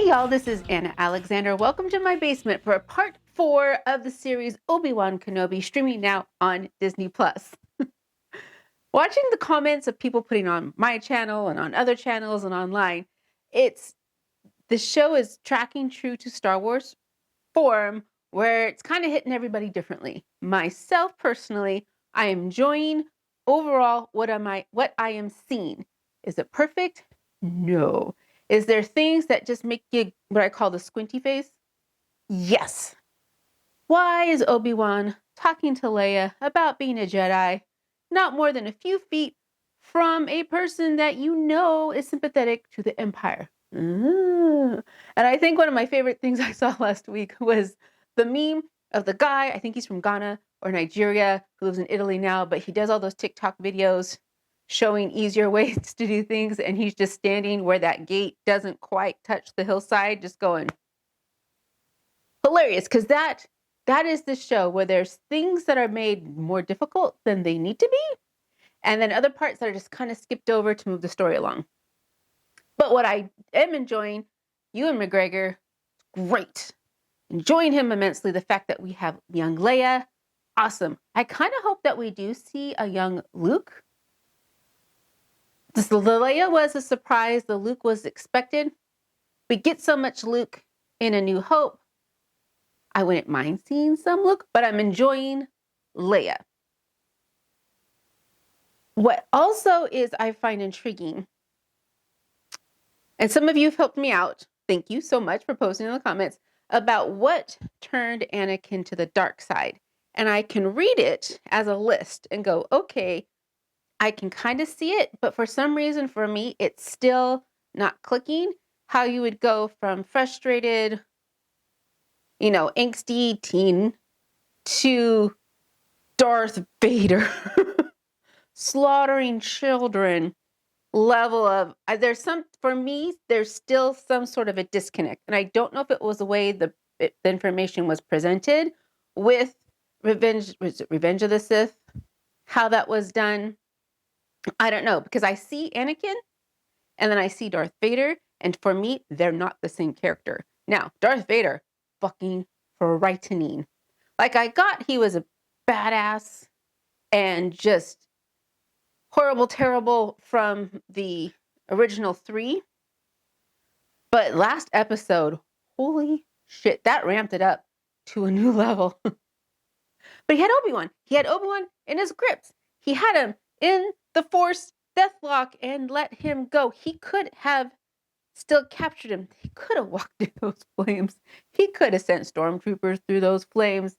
Hey y'all, this is Anna Alexander. Welcome to my basement for part 4 of the series Obi-Wan Kenobi, streaming now on Disney+. Watching the comments of people putting on my channel and on other channels and online, the show is tracking true to Star Wars form, where it's kind of hitting everybody differently. Myself personally, I am enjoying overall what I am seeing. Is it perfect? No. Is there things that just make you what I call the squinty face? Yes. Why is Obi-Wan talking to Leia about being a Jedi not more than a few feet from a person that you know is sympathetic to the Empire? And I think one of my favorite things I saw last week was the meme of the guy, I think he's from Ghana or Nigeria, who lives in Italy now, but he does all those TikTok videos showing easier ways to do things, and he's just standing where that gate doesn't quite touch the hillside, just going hilarious, because that is the show where there's things that are made more difficult than they need to be, and then other parts that are just kind of skipped over to move the story along. But what I am enjoying, Ewan McGregor, great. Enjoying him immensely. The fact that we have young Leia, awesome. I kind of hope that we do see a young Luke. The Leia was a surprise. The Luke was expected. We get so much Luke in A New Hope. I wouldn't mind seeing some Luke, but I'm enjoying Leia. What also is I find intriguing, and some of you have helped me out, thank you so much for posting in the comments, about what turned Anakin to the dark side. And I can read it as a list and go, okay, I can kind of see it, but for some reason for me, it's still not clicking. How you would go from frustrated, angsty teen to Darth Vader, slaughtering children level of, for me, there's still some sort of a disconnect. And I don't know if it was the way the information was presented with Revenge of the Sith, how that was done. I don't know, because I see Anakin and then I see Darth Vader, and for me, they're not the same character. Now, Darth Vader, fucking frightening. Like, I got he was a badass and just horrible, terrible from the original 3. But last episode, holy shit, that ramped it up to a new level. But he had Obi-Wan. He had Obi-Wan in his grips. He had him in the Force Deathlock and let him go. He could have still captured him. He could have walked through those flames. He could have sent stormtroopers through those flames.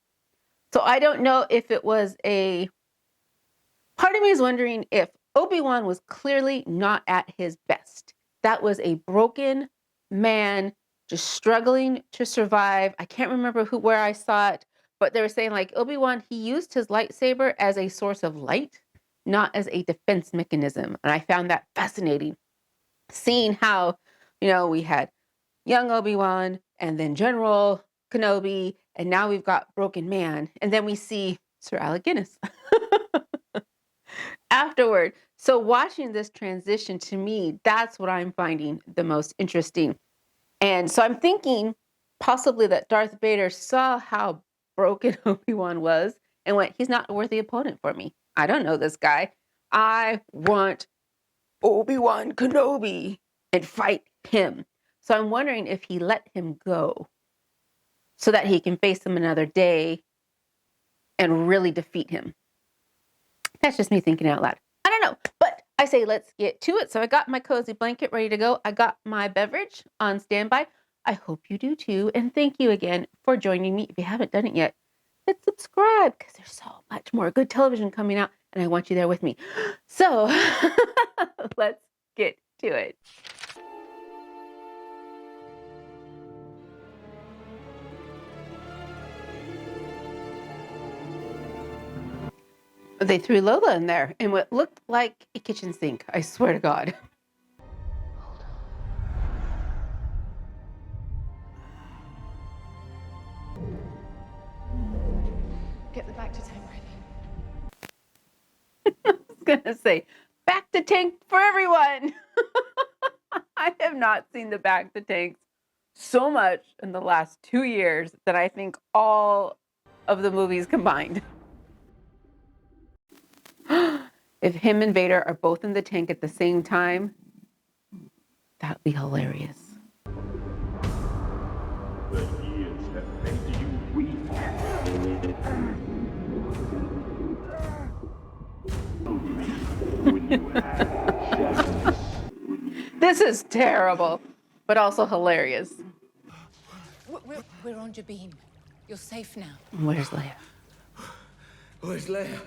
So I don't know if it was part of me is wondering if Obi-Wan was clearly not at his best. That was a broken man just struggling to survive. I can't remember where I saw it, but they were saying like Obi-Wan, he used his lightsaber as a source of light, not as a defense mechanism. And I found that fascinating. Seeing how, we had young Obi-Wan and then General Kenobi, and now we've got Broken Man. And then we see Sir Alec Guinness afterward. So watching this transition, to me, that's what I'm finding the most interesting. And so I'm thinking possibly that Darth Vader saw how broken Obi-Wan was and went, he's not a worthy opponent for me. I don't know this guy. I want Obi-Wan Kenobi and fight him. So I'm wondering if he let him go so that he can face him another day and really defeat him. That's just me thinking out loud. I don't know, but I say let's get to it. So I got my cozy blanket ready to go. I got my beverage on standby. I hope you do too. And thank you again for joining me. If you haven't done it yet, hit subscribe because there's so much more good television coming out and I want you there with me. So let's get to it. They threw Lola in there in what looked like a kitchen sink. I swear to God. Get the back to tank ready. I was gonna say, back to tank for everyone. I have not seen the back to tanks so much in the last 2 years than I think all of the movies combined. If him and Vader are both in the tank at the same time, that'd be hilarious. The years have made you weak. When you have This is terrible, but also hilarious. We're on Jabim. You're safe now. Where's Leia? Where's Leia?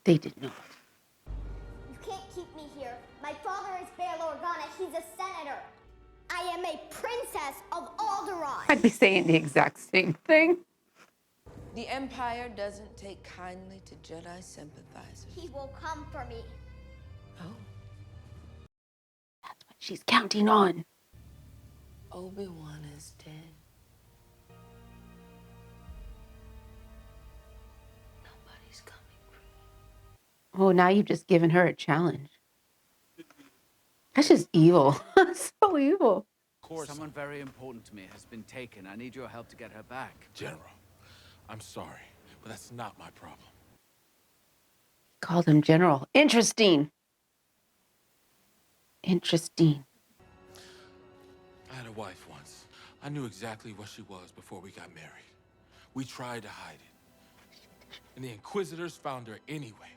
They did not. You can't keep me here. My father is Bail Organa. He's a senator. I am a princess of Alderaan. I'd be saying the exact same thing. The Empire doesn't take kindly to Jedi sympathizers. He will come for me. Oh, That's what she's counting on. Obi-Wan is dead. Nobody's coming for you. Oh, now you've just given her a challenge. That's just evil. So evil. Someone very important to me has been taken. I need your help to get her back. General, I'm sorry, but that's not my problem. Called him General. Interesting. Interesting. I had a wife once. I knew exactly what she was before we got married. We tried to hide it. And the Inquisitors found her anyway.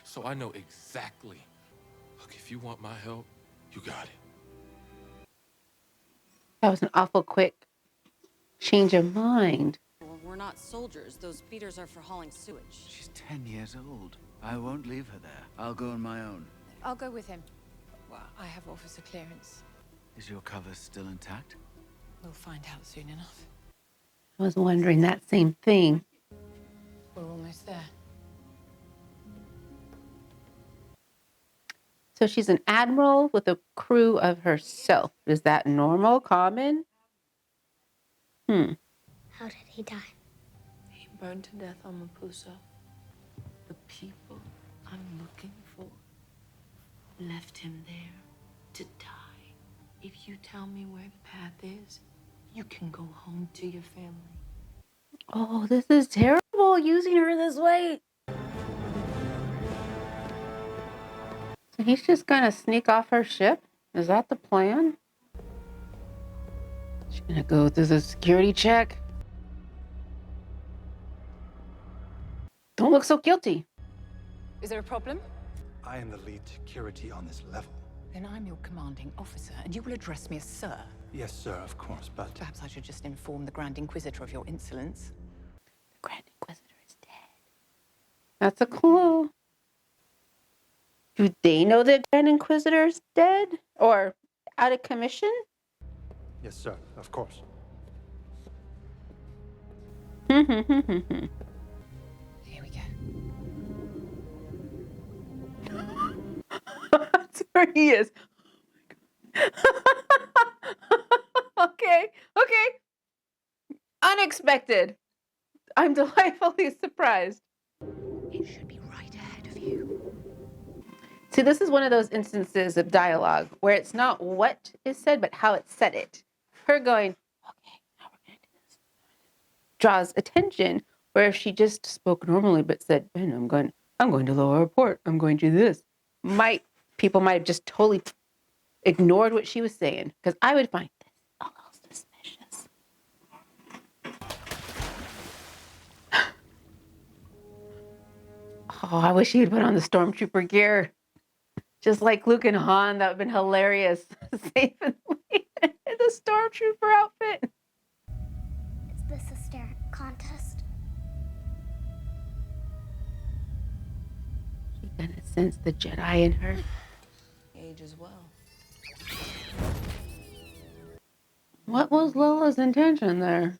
So I know exactly. Look, if you want my help, you got it. That was an awful quick change of mind. We're not soldiers. Those beaters are for hauling sewage. She's 10 years old. I won't leave her there. I'll go on my own. I'll go with him. Well, I have officer clearance. Is your cover still intact? We'll find out soon enough. I was wondering that same thing. We're almost there. So she's an admiral with a crew of herself. Is that normal, common? How did he die? He burned to death on Mapuso. The people I'm looking for left him there to die. If you tell me where the path is, you can go home to your family. Oh, this is terrible, using her this way. So he's just gonna sneak off her ship? Is that the plan? She's gonna go through the security check. Don't look so guilty. Is there a problem? I am the lead security on this level. Then I'm your commanding officer, and you will address me as Sir. Yes, sir, of course, but... Perhaps I should just inform the Grand Inquisitor of your insolence. The Grand Inquisitor is dead. That's a clue. Do they know the Grand Inquisitor is dead? Or out of commission? Yes, sir, of course. Here we go. That's where he is. Okay. Unexpected. I'm delightfully surprised. It should be right ahead of you. See, this is one of those instances of dialogue where it's not what is said, but how it's said it. Her going, okay, now we're going to do this, draws attention, where if she just spoke normally but said, Ben, I'm going to lower a port, I'm going to do this, people might have just totally ignored what she was saying, because I would find this a little suspicious. Oh, I wish he had put on the stormtrooper gear. Just like Luke and Han, that would have been hilarious. Saving Leia in the stormtrooper outfit. Is this a stare contest? She kind of sensed the Jedi in her. Age as well. What was Lila's intention there?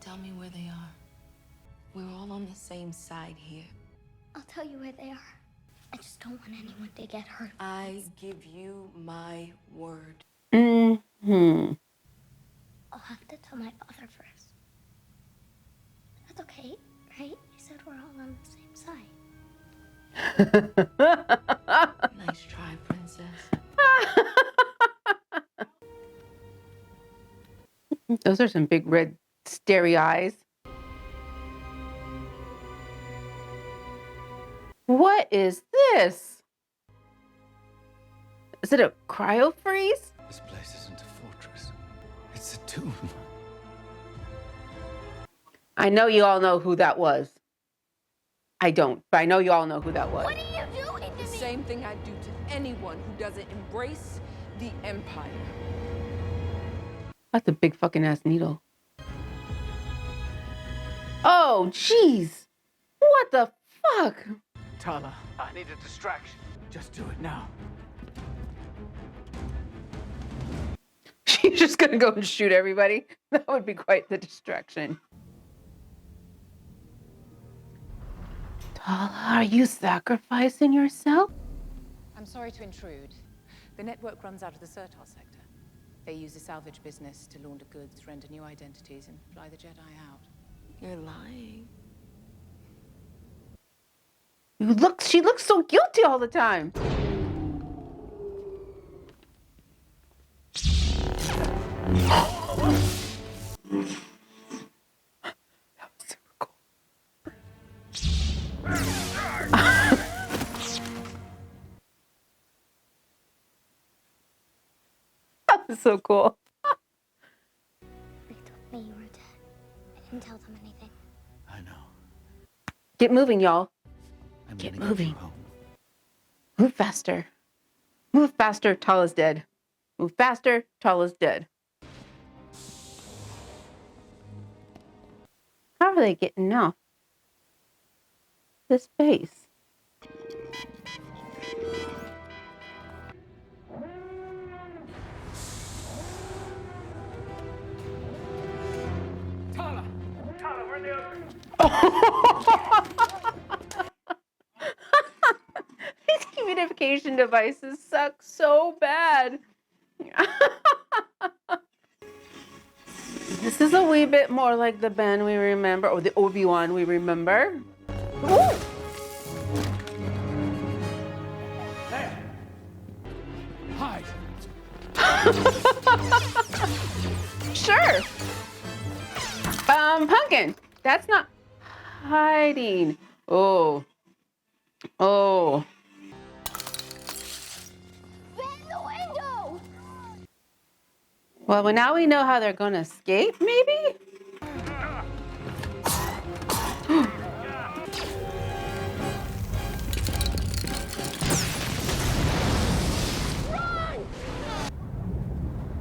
Tell me where they are. We're all on the same side here. I'll tell you where they are. I just don't want anyone to get hurt. I give you my word. Hmm. I'll have to tell my father first. That's okay, right? You said we're all on the same side. Nice try, princess. Those are some big red starry eyes. What is this? Is it a cryo freeze? This place isn't a fortress. It's a tomb. I know you all know who that was. I don't, but I know you all know who that was. What are you doing to The me? same thing I do to anyone who doesn't embrace the Empire. That's a big fucking ass needle. Oh, jeez. What the fuck? Tala, I need a distraction. Just do it now. She's just gonna go and shoot everybody. That would be quite the distraction. Tala, are you sacrificing yourself? I'm sorry to intrude. The network runs out of the Certar sector. They use the salvage business to launder goods, render new identities, and fly the Jedi out. You're lying. She looks so guilty all the time. That was super cool. That was so cool. They told me you were dead. I didn't tell them anything. I know. Get moving, y'all. I'm Get gonna moving. you home. Move faster. Move faster, Tala's dead. Move faster, Tala's dead. How are they getting off this base? Tala! Tala, where the others? These communication devices suck so bad. This is a wee bit more like the Ben we remember, or the Obi-Wan we remember. Ooh. Hide. Sure. Pumpkin. That's not hiding. Oh. Oh. Man the window! Well, now we know how they're going to escape, maybe?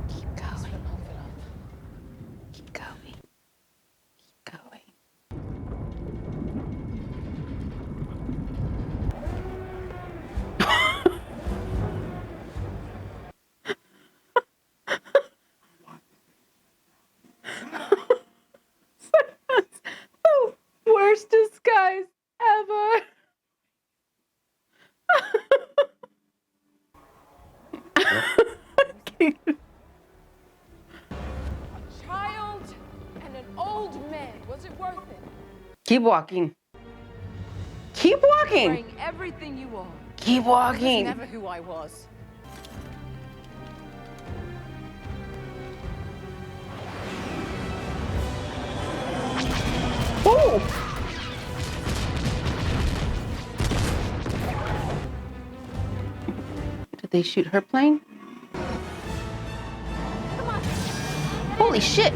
Keep going. Keep going. Keep going. The worst disguise ever. A child and an old man. Was it worth it? Keep walking. Keep walking. Bring everything you are. Keep It was walking. never who I was. Ooh. Did they shoot her plane? Holy shit.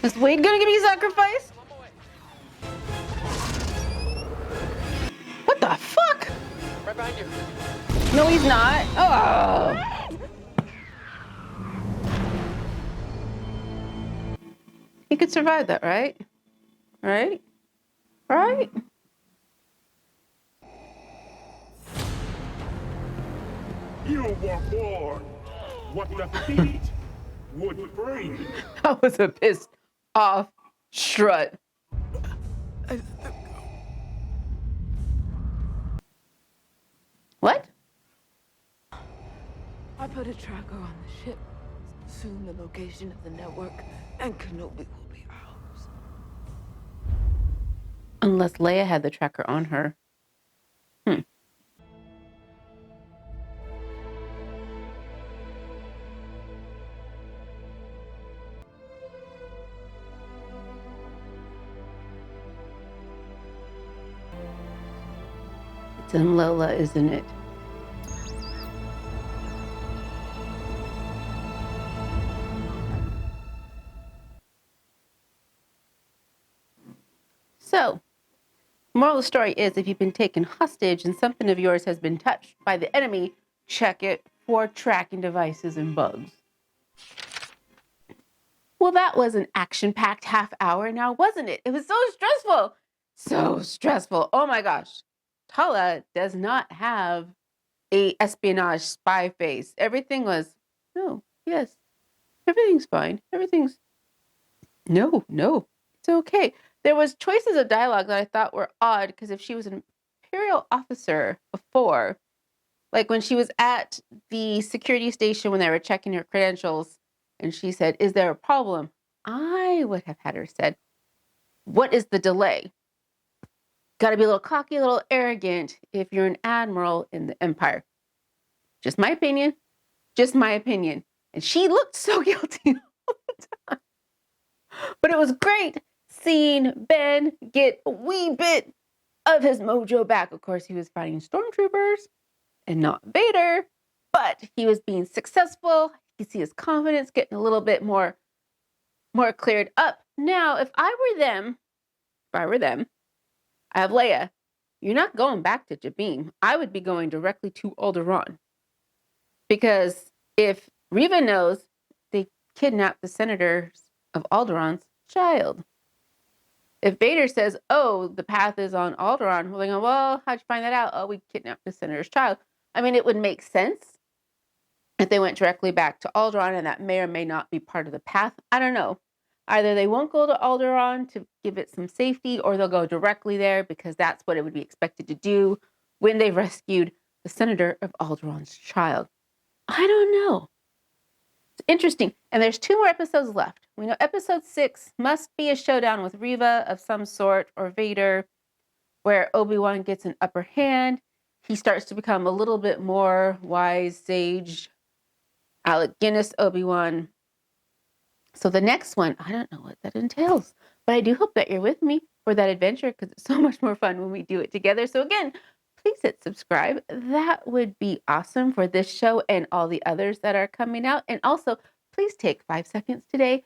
Is Wade gonna be sacrificed? What the fuck? Right behind you. No, he's not. Oh. He could survive that, right? Right? Right? You were born. What the feet would bring. That was a pissed off strut. What? I put a tracker on the ship. Soon the location of the network and Kenobi will be ours. Unless Leia had the tracker on her. It's in Lola, isn't it? So, moral of the story is if you've been taken hostage and something of yours has been touched by the enemy, check it for tracking devices and bugs. Well, that was an action-packed half hour now, wasn't it? It was so stressful. So stressful. Oh my gosh. Tala does not have a espionage spy face. Everything was, no, yes, everything's fine. No, it's okay. There was choices of dialogue that I thought were odd because if she was an Imperial officer before, like when she was at the security station when they were checking her credentials and she said, "Is there a problem?" I would have had her said, "What is the delay?" Got to be a little cocky, a little arrogant if you're an admiral in the Empire. Just my opinion. And she looked so guilty all the time. But it was great seeing Ben get a wee bit of his mojo back. Of course, he was fighting stormtroopers and not Vader, but he was being successful. You see his confidence getting a little bit more cleared up. Now, if I were them, I have Leia. You're not going back to Jabim. I would be going directly to Alderaan. Because if Reva knows they kidnapped the senators of Alderaan's child. If Vader says, "Oh, the path is on Alderaan," we're like, "Well, how'd you find that out?" "Oh, we kidnapped the senator's child." I mean, it would make sense if they went directly back to Alderaan, and that may or may not be part of the path. I don't know. Either they won't go to Alderaan to give it some safety, or they'll go directly there because that's what it would be expected to do when they've rescued the senator of Alderaan's child. I don't know. It's interesting. And there's 2 more episodes left. We know episode 6 must be a showdown with Reva of some sort or Vader, where Obi-Wan gets an upper hand. He starts to become a little bit more wise, sage, Alec Guinness Obi-Wan. So the next one, I don't know what that entails, but I do hope that you're with me for that adventure because it's so much more fun when we do it together. So again, please hit subscribe. That would be awesome for this show and all the others that are coming out. And also, please take 5 seconds today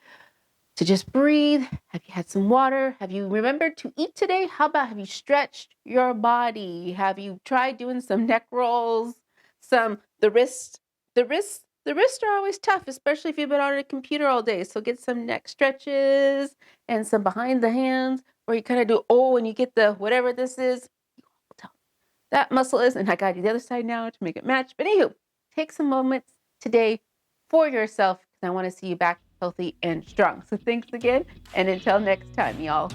to just breathe. Have you had some water? Have you remembered to eat today? How about have you stretched your body? Have you tried doing some neck rolls? The wrists are always tough, especially if you've been on a computer all day. So get some neck stretches and some behind the hands where you kind of do, when you get the whatever this is, that muscle is, and I got to do the other side now to make it match. But anywho, take some moments today for yourself because I want to see you back healthy and strong. So thanks again, and until next time, y'all.